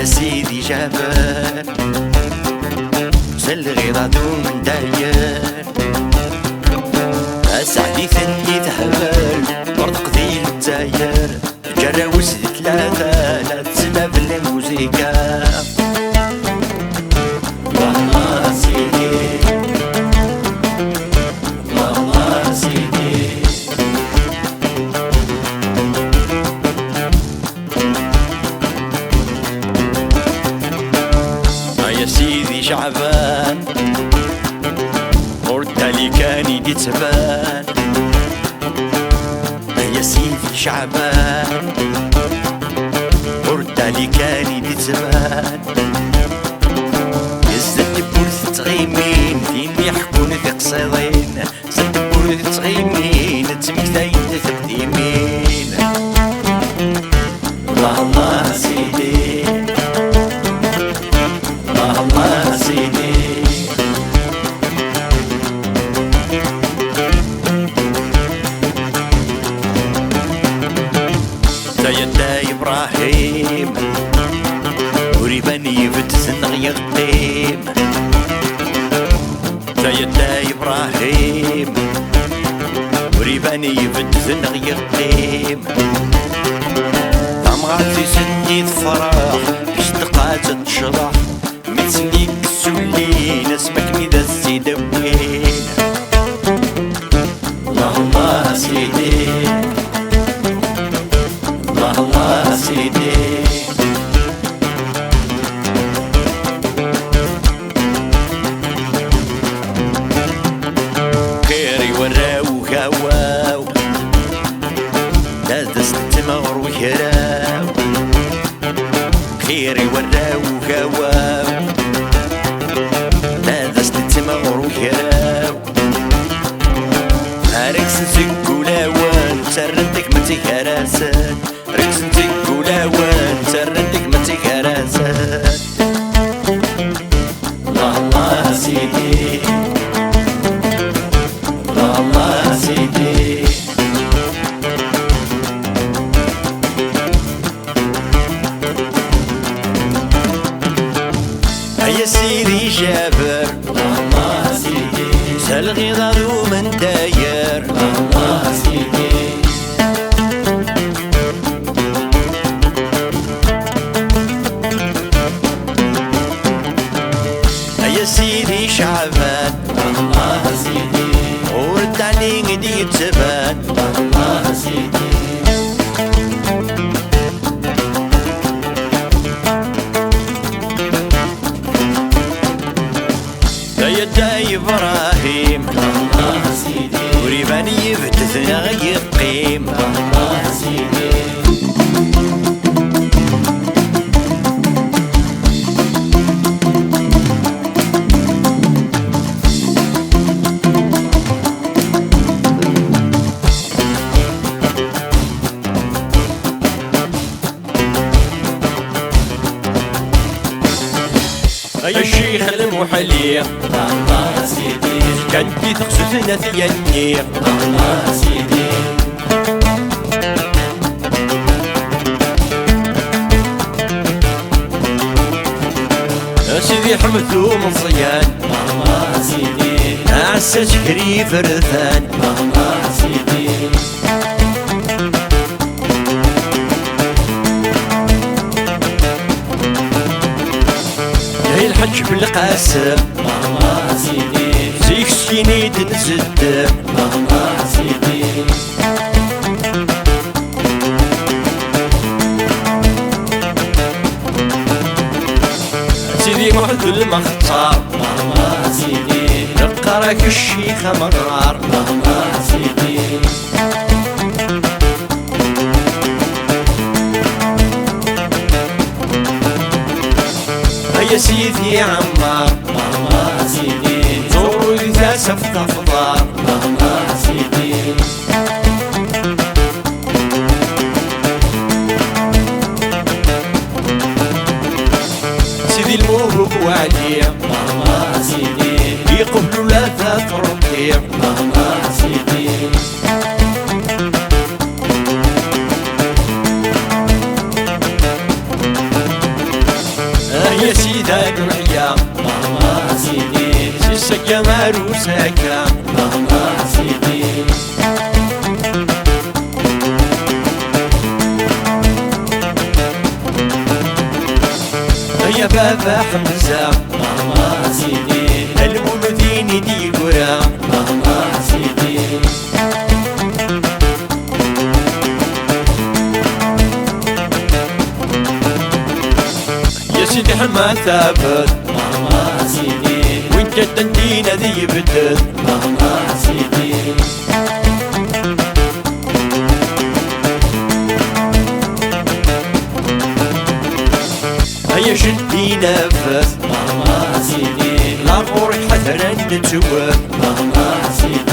يا سيدي جابر سل غيراتو من داير سعدي ثني تهبل برد قديل الجزائر جراوس ثلاثة لا تسمع بالموسيقى والله سيدي والله سيدي يا سيدي شعبان ورتالي كان يدي تبان يا سيدي شعبان ورتالي كان يدي تبان يزدد بورث تغيمين فين يحكون في قصيدين زدد بورث تغيمين تمكتاين تخديمين الله الله سيدي الله سيدي سيدنا إبراهيم وريباني بتسنغ يغتيم سيدنا إبراهيم وريباني بتسنغ يغتيم عمغاتي سني فرح اشتقات تشرح متسنيك السولين اسمك ميدا السيدوين الله الله سيدي الله الله سيدي خيري وراو هواو لا تستمر وكراو خيري وراو هواو لا تستمر وكراو ركس تقولاوان سردك متكراسات ركس تقولاوان سردك متكراسات الله الله سيدي الله الله سيدي يا سيدي جابر الله سيدي سال غضار ومن داير الله سيدي يا سيدي شعبان الله سيدي ورد عليك دي تبان الله سيدي سيدنا إبراهيم الله سيدي وريباني يفتثنا غير قيم الله سيدي الشيخ المحلي الله سيدي كدي تخصصنا ثياني الله سيدي سيدي حمدو من صيان الله سيدي عسى شكري فرثان الله سيدي الحج بالقاسم الله سيدي زيك السينيد نزد الله سيدي سيدي محمد المختار الله سيدي نقرك الشيخ مرار الله سيدي يا سيدي عمار الله سيدي زوروا إذا سفت أفضار الله سيدي سيدي الموهوب وعلي الله سيدي يقبلوا لا تتركي الله سيدي يا سيدة قرية ماما سيدي سيسك ماروسك ماما سيدي يا بابا حمزة ماما سيدي المولودين دي قرى ماما سيدي يا سيدي حما ثابت ماما سيدي وين تندينا ذي بدت ماما سيدي هيا شدي نفس ماما سيدي لا غوري حذرا نتوب ماما سيدي